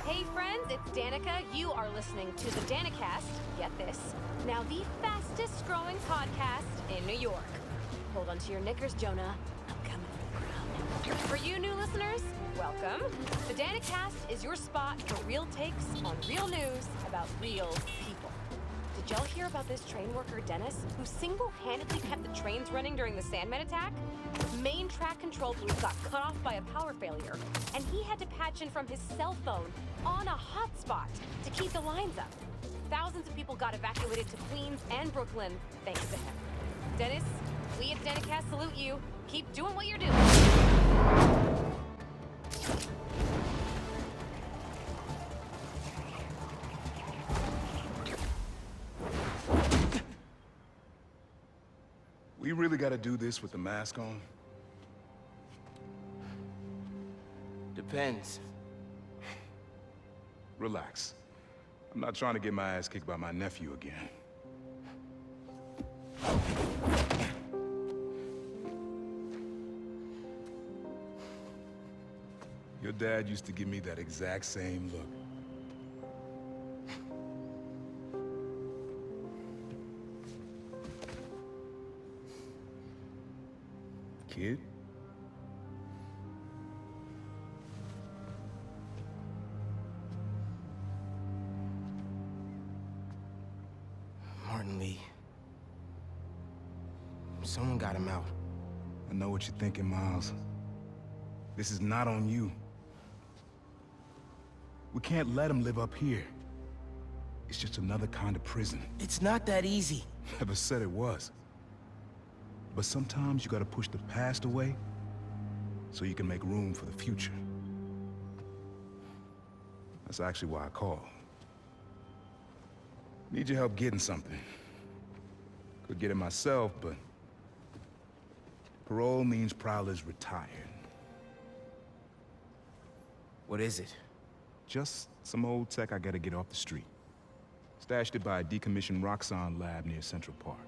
Hey friends, it's Danica. You are listening to the Danicast. Get this. Now the fastest growing podcast in New York. Hold on to your knickers, Jonah. I'm coming for the crown. For you new listeners, welcome. The Danicast is your spot for real takes on real news about real people. Did y'all hear about this train worker, Dennis, who single-handedly kept the trains running during the Sandman attack? Main track control booth got cut off by a power failure, and he had to patch in from his cell phone on a hotspot to keep the lines up. Thousands of people got evacuated to Queens and Brooklyn thanks to him. Dennis, we at Danicast salute you. Keep doing what you're doing. We really gotta do this with the mask on? Depends. Relax. I'm not trying to get my ass kicked by my nephew again. Your dad used to give me that exact same look. Kid? Martin Lee. Someone got him out. I know what you're thinking, Miles. This is not on you. We can't let him live up here. It's just another kind of prison. It's not that easy. Never said it was. But sometimes you gotta push the past away so you can make room for the future. That's actually why I called. Need your help getting something. Could get it myself, but parole means Prowler's retired. What is it? Just some old tech I gotta get off the street. Stashed it by a decommissioned Roxxon lab near Central Park.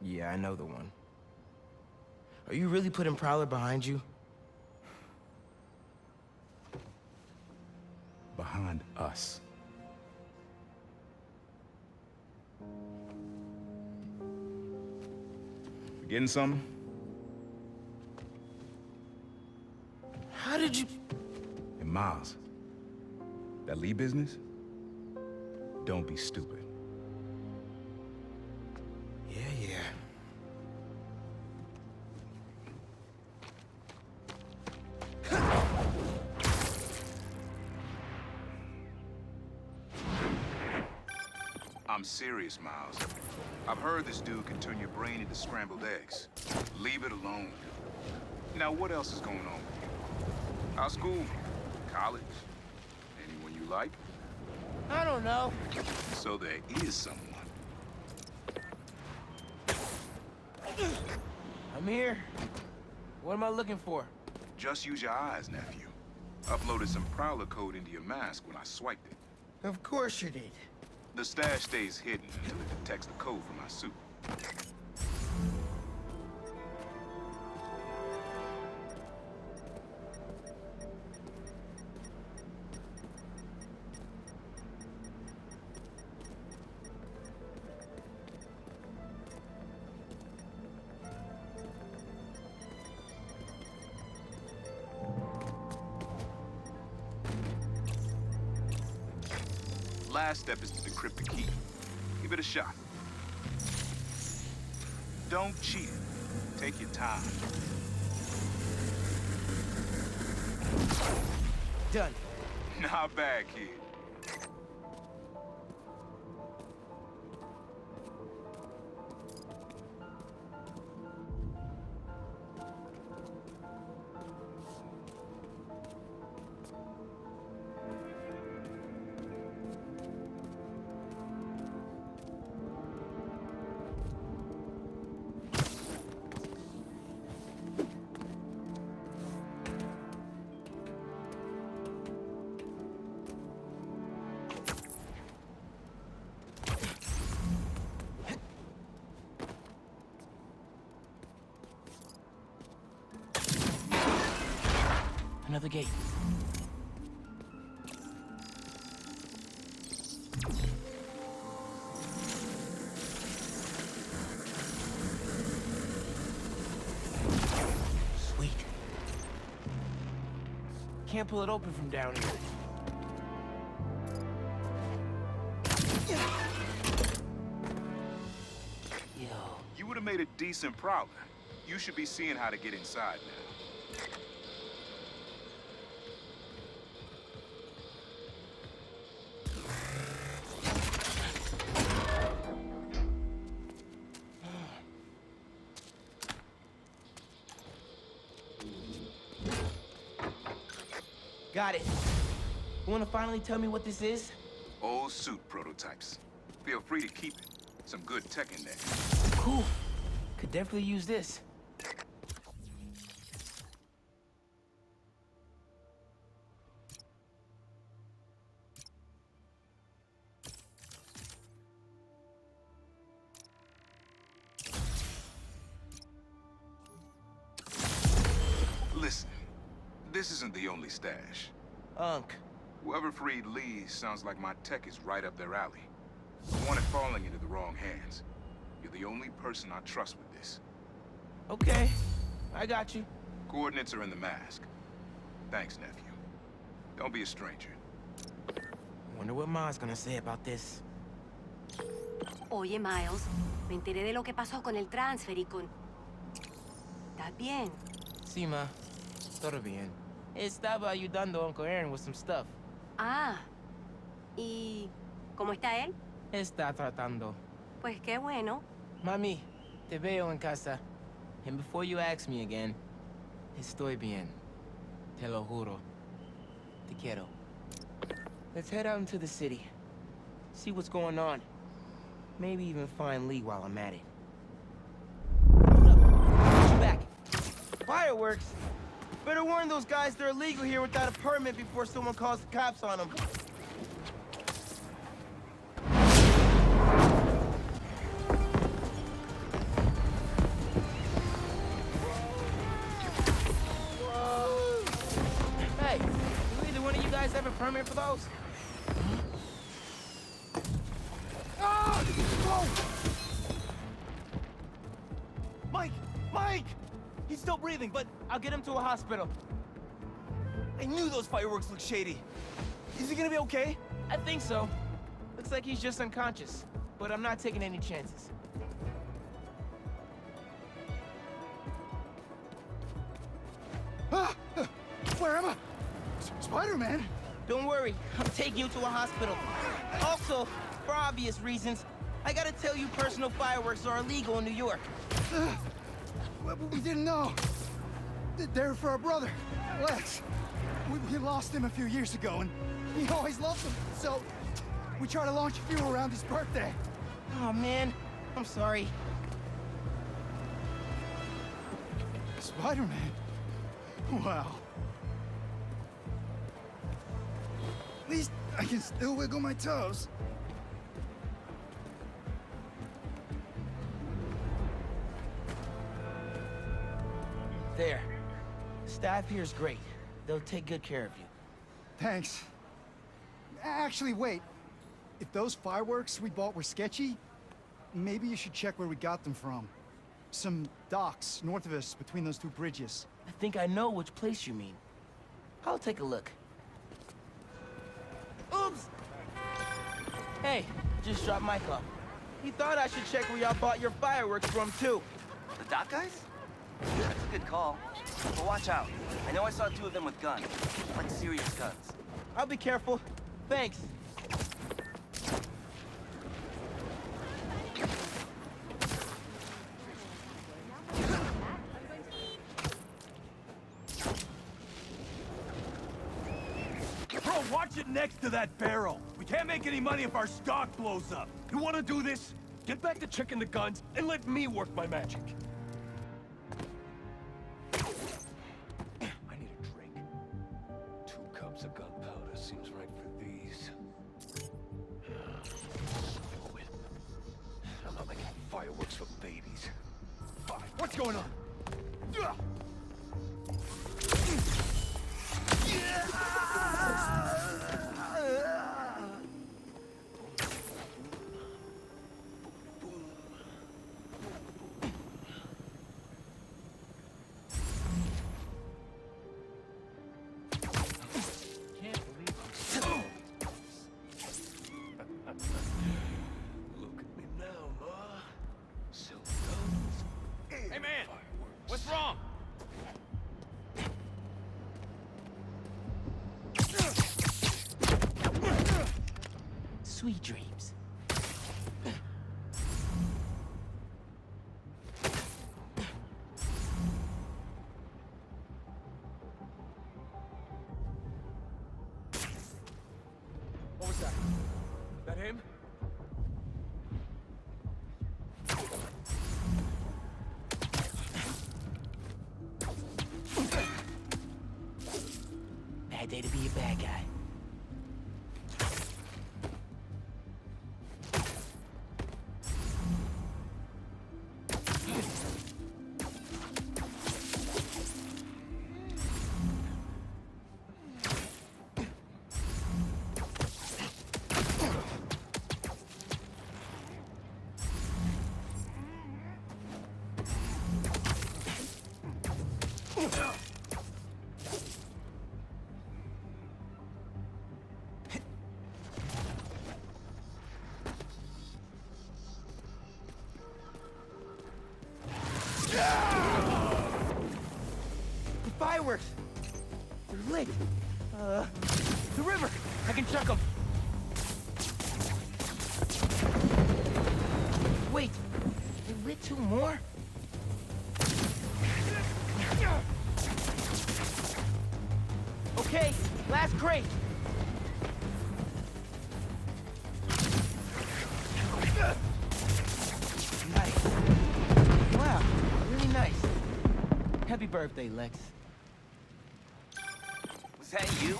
Yeah, I know the one. Are you really putting Prowler behind you? Behind us. You getting something? How did you... And Miles, that Lee business? Don't be stupid. Yeah. I'm serious, Miles. I've heard this dude can turn your brain into scrambled eggs. Leave it alone. Now, what else is going on with you? How's school? College? Anyone you like? I don't know. So there is someone. I'm here. What am I looking for? Just use your eyes, nephew. Uploaded some Prowler code into your mask when I swiped it. Of course you did. The stash stays hidden until it detects the code from my suit. Last step is to decrypt the key. Give it a shot. Don't cheat it. Take your time. Done. Not bad, kid. Another gate. can't pull it open from down here. Yo. You would have made a decent prowler. You should be seeing how to get inside now. Got it. You wanna finally tell me what this is? Old suit prototypes. Feel free to keep it. Some good tech in there. Cool. Could definitely use this. Listen, this isn't the only stash. Unc. Whoever freed Lee sounds like my tech is right up their alley. I want it falling into the wrong hands. You're the only person I trust with this. Okay. I got you. Coordinates are in the mask. Thanks, nephew. Don't be a stranger. Wonder what Ma's gonna say about this. Oye, Miles, me enteré de lo que pasó con el transfer y con... ¿Estás bien? Sí, ma. Todo bien. Estaba ayudando a Uncle Aaron with some stuff. Ah, ¿y cómo está él? Está tratando. Pues qué bueno. Mami, te veo en casa. And before you ask me again, estoy bien. Te lo juro. Te quiero. Let's head out into the city. See what's going on. Maybe even find Lee while I'm at it. Hold up. Get you back. Fireworks? Better warn those guys they're illegal here without a permit before someone calls the cops on them. Hey, do either one of you guys have a permit for those? Ah! Whoa! Mike! Mike! He's still breathing, but I'll get him to a hospital. I knew those fireworks looked shady. Is he gonna be okay? I think so. Looks like he's just unconscious, but I'm not taking any chances. Ah! Where am I? Spider-Man? Don't worry, I'm taking you to a hospital. Also, for obvious reasons, I gotta tell you personal fireworks are illegal in New York. Well, we didn't know. They're for our brother, Lex. We lost him a few years ago, and he always loved them. So, we try to launch a few around his birthday. Oh man, I'm sorry. Spider-Man? Wow. At least I can still wiggle my toes. There. Staff here is great. They'll take good care of you. Thanks. Actually, wait. If those fireworks we bought were sketchy, maybe you should check where we got them from. Some docks north of us between those two bridges. I think I know which place you mean. I'll take a look. Oops! Hey, just dropped Mike off. He thought I should check where y'all bought your fireworks from, too. The dock guys? That's a good call. But watch out. I know I saw two of them with guns. Like serious guns. I'll be careful. Thanks. Bro, watch it next to that barrel. We can't make any money if our stock blows up. You wanna do this? Get back to checking the guns and let me work my magic. I need a drink. 2 cups of gunpowder seems right for these. I'm not making fireworks for babies. Fine. What's going on? Sweet dreams. What was that? That him? Bad day to be a bad guy. The fireworks! They're lit. The river! I can chuck them. Wait, they lit two more? Okay, last crate. Nice. Wow, really nice. Happy birthday, Lex. Was that you?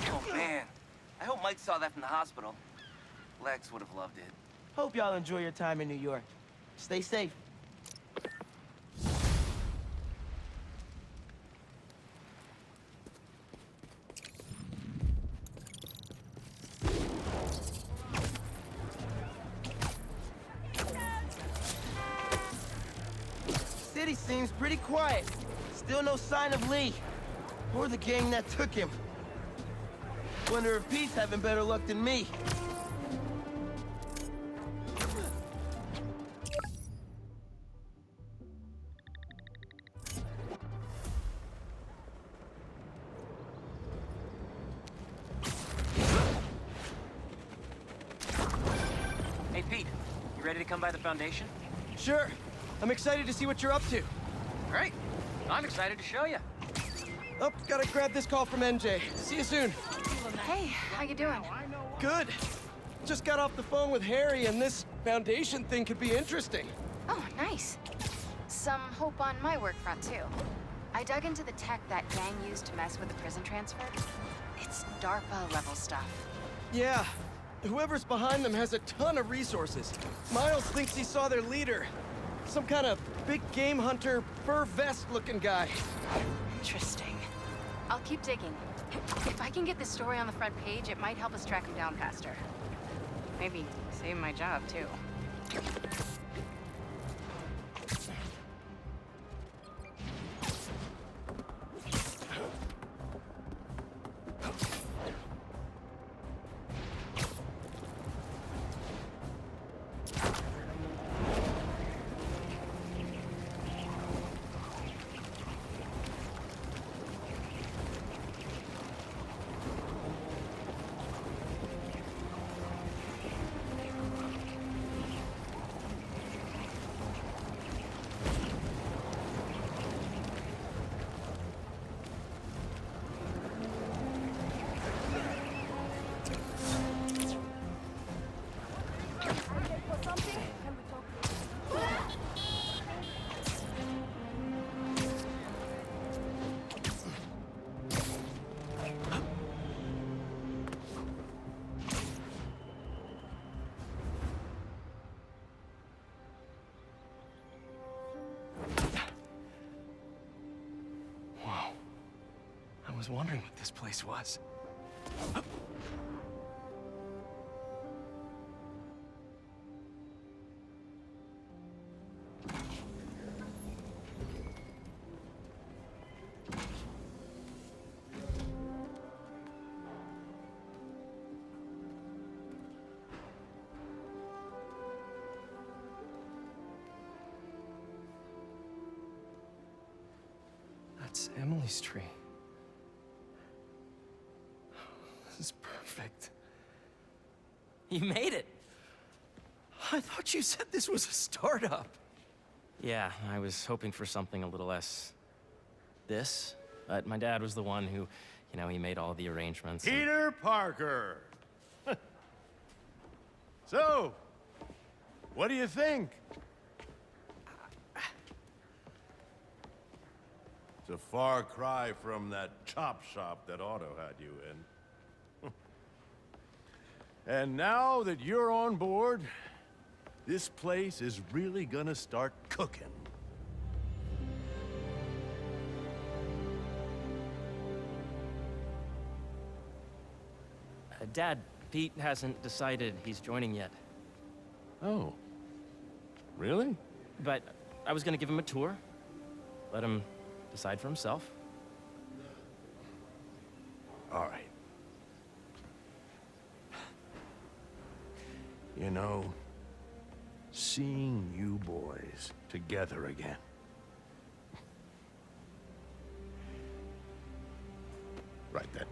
Oh, man. I hope Mike saw that from the hospital. Lex would have loved it. Hope y'all enjoy your time in New York. Stay safe. City seems pretty quiet. Still no sign of Lee. Or the gang that took him. Wonder if Pete's having better luck than me. Hey, Pete. You ready to come by the Foundation? Sure. I'm excited to see what you're up to. Great. I'm excited to show you. Oh, gotta grab this call from NJ. See you soon. Hey, how you doing? Good. Just got off the phone with Harry, and this Foundation thing could be interesting. Oh, nice. Some hope on my work front, too. I dug into the tech that gang used to mess with the prison transfer. It's DARPA-level stuff. Yeah. Whoever's behind them has a ton of resources. Miles thinks he saw their leader. Some kind of big game hunter, fur vest-looking guy. Interesting. I'll keep digging. If I can get this story on the front page, it might help us track him down faster. Maybe save my job, too. I was wondering what this place was. That's Emily's tree. This is perfect. You made it! I thought you said this was a startup. Yeah, I was hoping for something a little less... this. But my dad was the one who, he made all the arrangements. Peter Parker! So, what do you think? It's a far cry from that chop shop that Otto had you in. And now that you're on board, this place is really gonna start cooking. Dad, Pete hasn't decided he's joining yet. Oh. Really? But I was gonna give him a tour. Let him decide for himself. All right. You know, seeing you boys together again. Right then.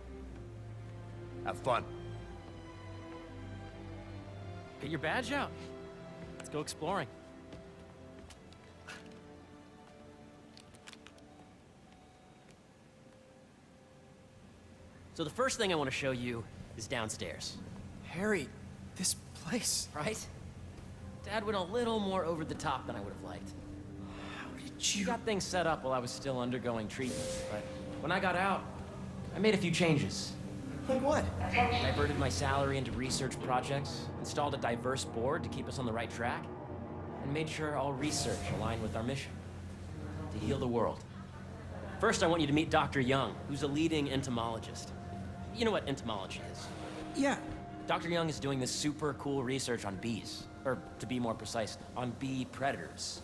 Have fun. Get your badge out. Let's go exploring. So the first thing I want to show you is downstairs. Harry, this place... Right? Dad went a little more over the top than I would have liked. How did He you... got things set up while I was still undergoing treatment, but when I got out, I made a few changes. Like what? Diverted my salary into research projects, installed a diverse board to keep us on the right track, and made sure all research aligned with our mission, to heal the world. First, I want you to meet Dr. Young, who's a leading entomologist. You know what entomology is? Yeah. Dr. Young is doing this super cool research on bees, or to be more precise, on bee predators.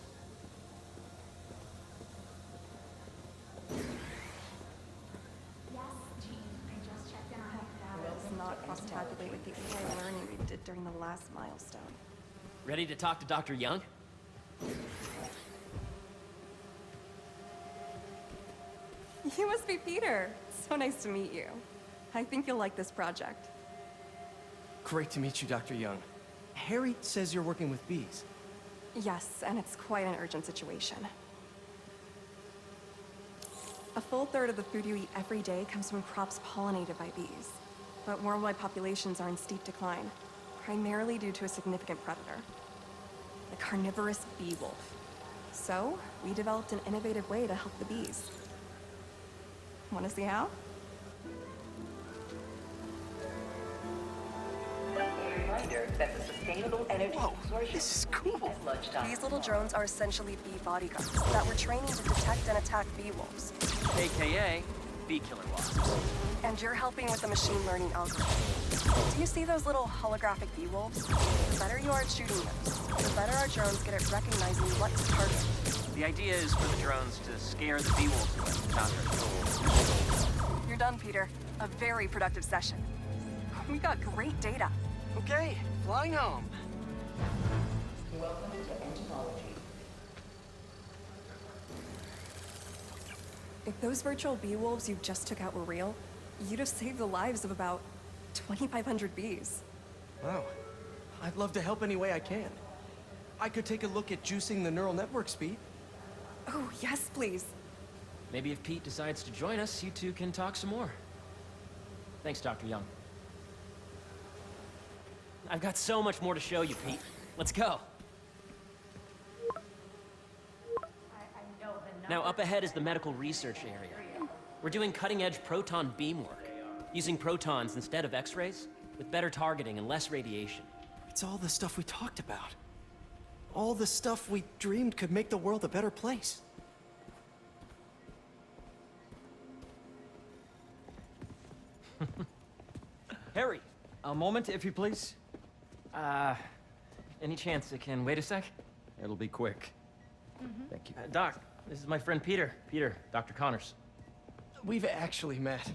Not cross-tabulate with the AI learning we did during the last milestone. Ready to talk to Dr. Young? You must be Peter. So nice to meet you. I think you'll like this project. Great to meet you, Dr. Young. Harry says you're working with bees. Yes, and it's quite an urgent situation. A full third of the food you eat every day comes from crops pollinated by bees. But worldwide populations are in steep decline, primarily due to a significant predator, the carnivorous bee wolf. So, we developed an innovative way to help the bees. Want to see how? Reminder that the sustainable energy absorption This is cool. at lunchtime. These little drones are essentially bee bodyguards that we're training to detect and attack bee wolves. AKA bee killer wasps. And you're helping with the machine learning algorithm. Do you see those little holographic bee wolves? The better you are at shooting those, the better our drones get at recognizing what to target. The idea is for the drones to scare the bee wolves away, not hurt. You're done, Peter. A very productive session. We got great data. Okay, flying home. Welcome to entomology. If those virtual bee wolves you just took out were real, you'd have saved the lives of about 2,500 bees. Wow. I'd love to help any way I can. I could take a look at juicing the neural network speed. Oh, yes, please. Maybe if Pete decides to join us, you two can talk some more. Thanks, Dr. Young. I've got so much more to show you, Pete. Let's go. Now, up ahead is the medical research area. We're doing cutting-edge proton beam work, using protons instead of X-rays, with better targeting and less radiation. It's all the stuff we talked about. All the stuff we dreamed could make the world a better place. Harry! A moment, if you please. Any chance it can wait a sec? It'll be quick. Thank you. Doc, this is my friend Peter. Peter, Dr. Connors. We've actually met.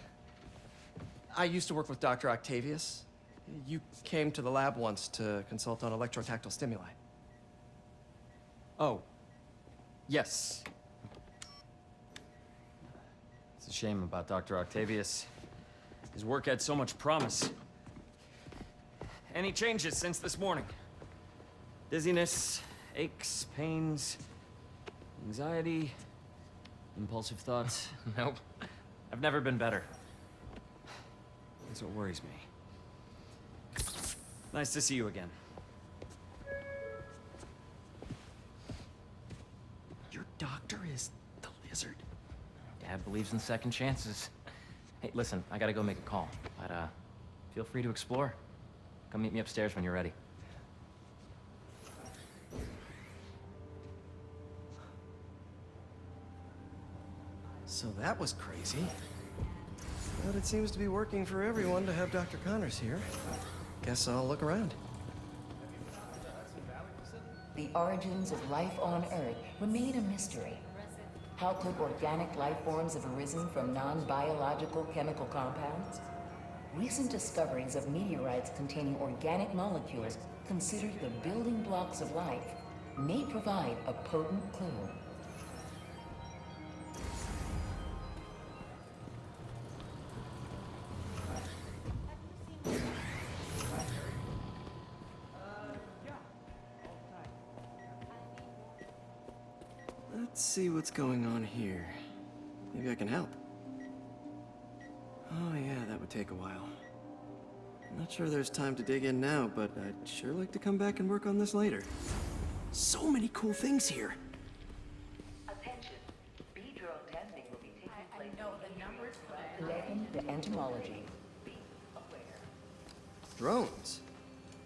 I used to work with Dr. Octavius. You came to the lab once to consult on electrotactile stimuli. Oh. Yes. It's a shame about Dr. Octavius. His work had so much promise. Any changes since this morning? Dizziness, aches, pains, anxiety, impulsive thoughts? Nope. I've never been better. That's what worries me. Nice to see you again. Your doctor is the lizard? Dad believes in second chances. Hey, listen, I gotta go make a call, but feel free to explore. Come meet me upstairs when you're ready. So that was crazy. But it seems to be working for everyone to have Dr. Connors here. Guess I'll look around. The origins of life on Earth remain a mystery. How could organic life forms have arisen from non-biological chemical compounds? Recent discoveries of meteorites containing organic molecules considered the building blocks of life may provide a potent clue. Let's see what's going on here. Maybe I can help. Oh yeah, that would take a while. I'm not sure there's time to dig in now, but I'd sure like to come back and work on this later. So many cool things here. Attention. B-drone testing will be taking place. I know the numbers for Legend to entomology. Be aware. Drones?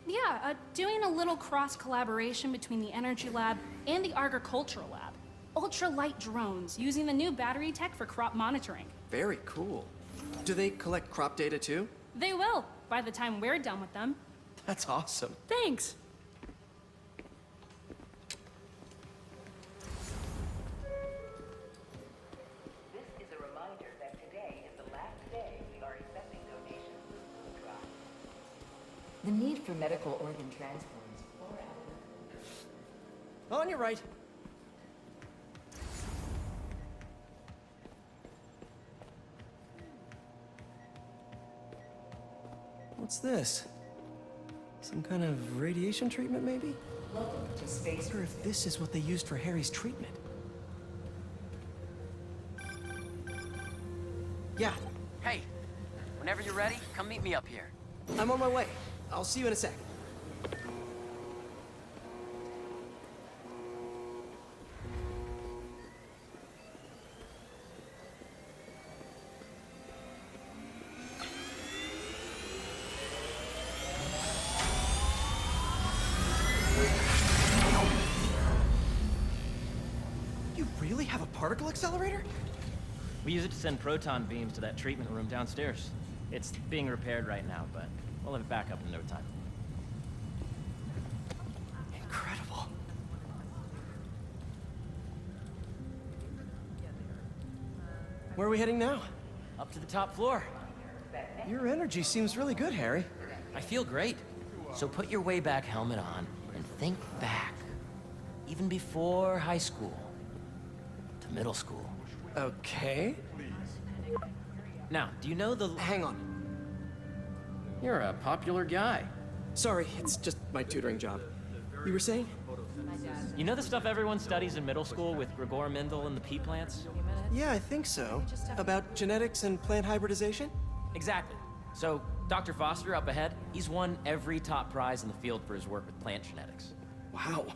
Yeah, doing a little cross-collaboration between the Energy Lab and the Agricultural Lab. Ultra-light drones, using the new battery tech for crop monitoring. Very cool. Do they collect crop data too? They will, by the time we're done with them. That's awesome. Thanks. This is a reminder that today is the last day we are accepting donations for the food drive. The need for medical organ transplants forever. On your right. What's this? Some kind of radiation treatment, maybe? Welcome to space. I wonder if this is what they used for Harry's treatment. Yeah, Hey, whenever you're ready, come meet me up here. I'm on my way. I'll see you in a sec. You really have a particle accelerator? We use it to send proton beams to that treatment room downstairs. It's being repaired right now, but we'll have it back up in no time. Incredible. Where are we heading now? Up to the top floor. Your energy seems really good, Harry. I feel great. So put your way back helmet on and think back. Even before high school. To middle school. Okay. Now, do you know the... Hang on. You're a popular guy. Sorry, it's just my tutoring job. You were saying? You know the stuff everyone studies in middle school with Gregor Mendel and the pea plants? Yeah, I think so. About genetics and plant hybridization? Exactly. So, Dr. Foster up ahead, he's won every top prize in the field for his work with plant genetics. Wow.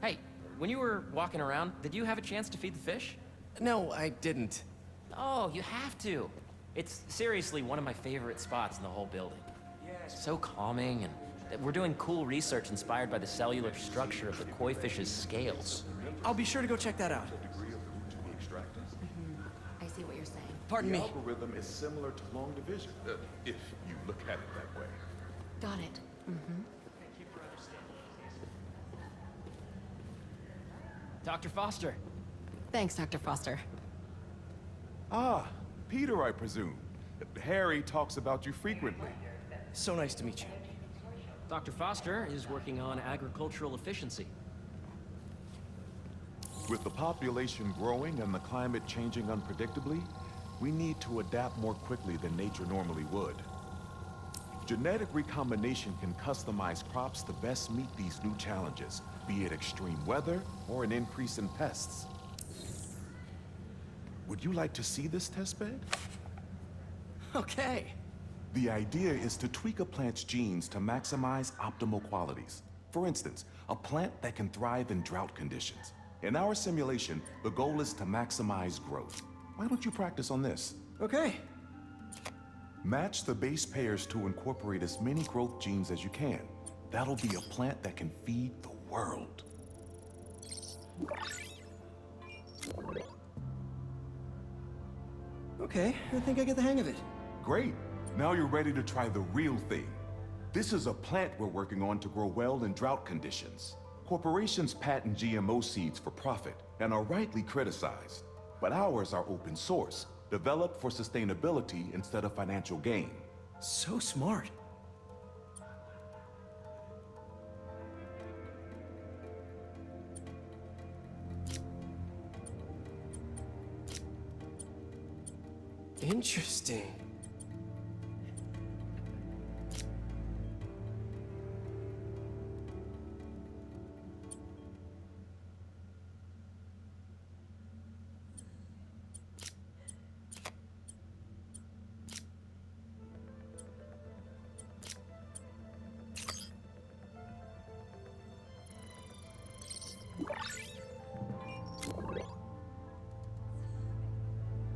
Hey, when you were walking around, did you have a chance to feed the fish? No, I didn't. Oh, you have to. It's seriously one of my favorite spots in the whole building. So calming, and we're doing cool research inspired by the cellular structure of the koi fish's scales. I'll be sure to go check that out. I see what you're saying. Pardon me. The algorithm is similar to long division, if you look at it that way. Got it. Dr. Foster. Thanks, Dr. Foster. Ah, Peter, I presume. Harry talks about you frequently. So nice to meet you. Dr. Foster is working on agricultural efficiency. With the population growing and the climate changing unpredictably, we need to adapt more quickly than nature normally would. Genetic recombination can customize crops to best meet these new challenges, be it extreme weather or an increase in pests. Would you like to see this testbed? Okay. The idea is to tweak a plant's genes to maximize optimal qualities. For instance, a plant that can thrive in drought conditions. In our simulation, the goal is to maximize growth. Why don't you practice on this? Okay. Match the base pairs to incorporate as many growth genes as you can. That'll be a plant that can feed the world. Okay, I think I get the hang of it. Great. Now you're ready to try the real thing. This is a plant we're working on to grow well in drought conditions. Corporations patent GMO seeds for profit and are rightly criticized. But ours are open source, developed for sustainability instead of financial gain. So smart. Interesting.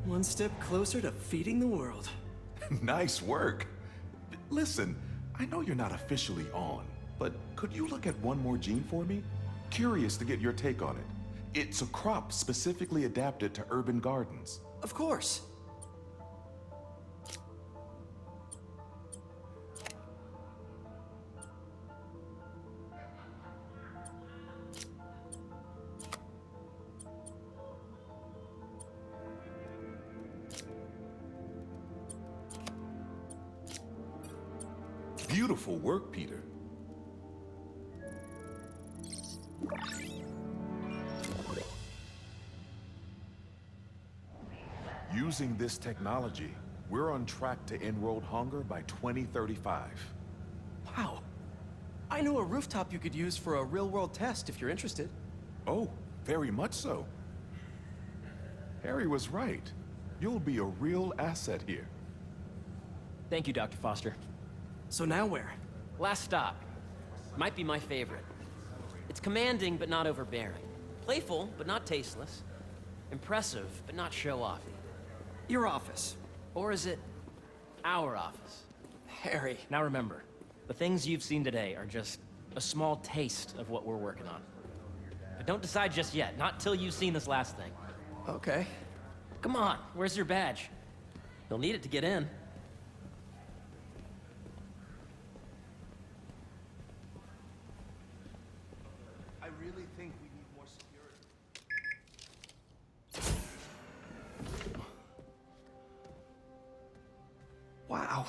One step closer to feeding the world. Nice work. Listen, I know you're not officially on, but could you look at one more gene for me? Curious to get your take on it. It's a crop specifically adapted to urban gardens. Of course. Beautiful work, Peter. Using this technology, we're on track to end world hunger by 2035. Wow. I know a rooftop you could use for a real-world test if you're interested. Oh, very much so. Harry was right. You'll be a real asset here. Thank you, Dr. Foster. So now where? Last stop. Might be my favorite. It's commanding, but not overbearing. Playful, but not tasteless. Impressive, but not show-offy. Your office. Or is it our office? Harry. Now remember, the things you've seen today are just a small taste of what we're working on. But don't decide just yet, not till you've seen this last thing. Okay. Come on, where's your badge? You'll need it to get in. I really think we need more security. Wow.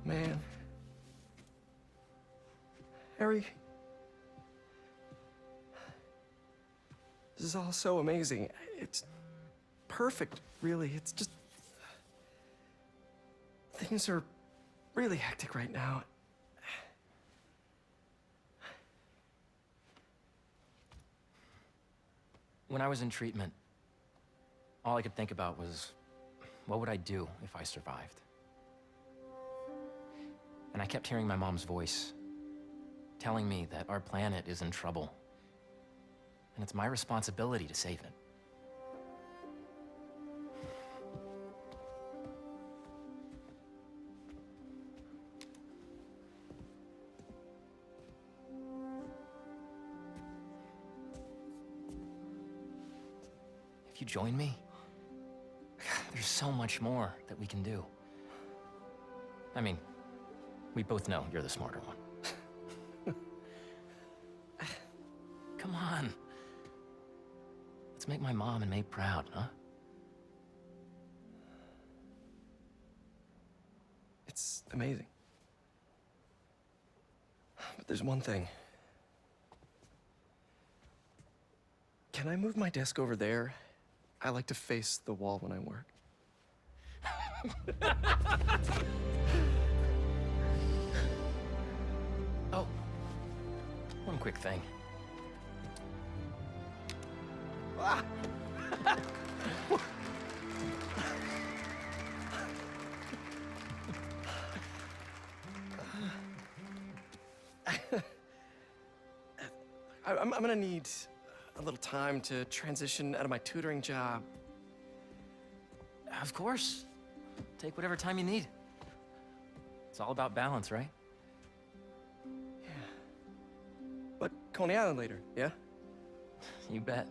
Man. Harry. This is all so amazing. It's perfect, really. It's just... things are really hectic right now. When I was in treatment, all I could think about was, what would I do if I survived? And I kept hearing my mom's voice, telling me that our planet is in trouble, and it's my responsibility to save it. If you join me, there's so much more that we can do. I mean, we both know you're the smarter one. Come on. Let's make my mom and May proud, huh? It's amazing. But there's one thing. Can I move my desk over there? I like to face the wall when I work. Oh, one quick thing. Ah! I'm gonna need a little time to transition out of my tutoring job. Of course. Take whatever time you need. It's all about balance, right? Yeah. But Coney Island later, yeah? You bet.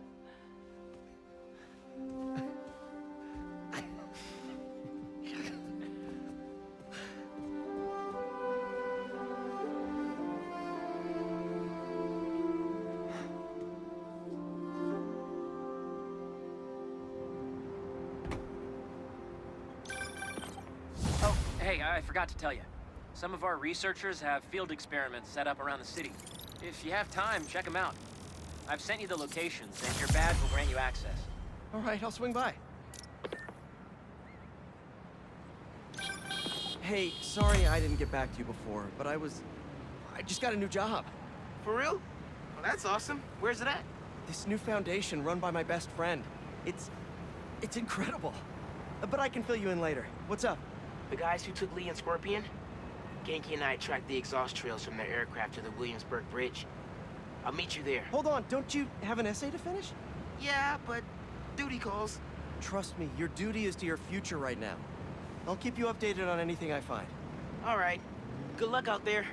Hey, I forgot to tell you. Some of our researchers have field experiments set up around the city. If you have time, check them out. I've sent you the locations, and your badge will grant you access. All right, I'll swing by. Hey, sorry I didn't get back to you before, but I just got a new job. For real? Well, that's awesome. Where's it at? This new foundation run by my best friend. It's incredible. But I can fill you in later. What's up? The guys who took Lee and Scorpion? Genki and I tracked the exhaust trails from their aircraft to the Williamsburg Bridge. I'll meet you there. Hold on, don't you have an essay to finish? Yeah, but duty calls. Trust me, your duty is to your future right now. I'll keep you updated on anything I find. All right. Good luck out there.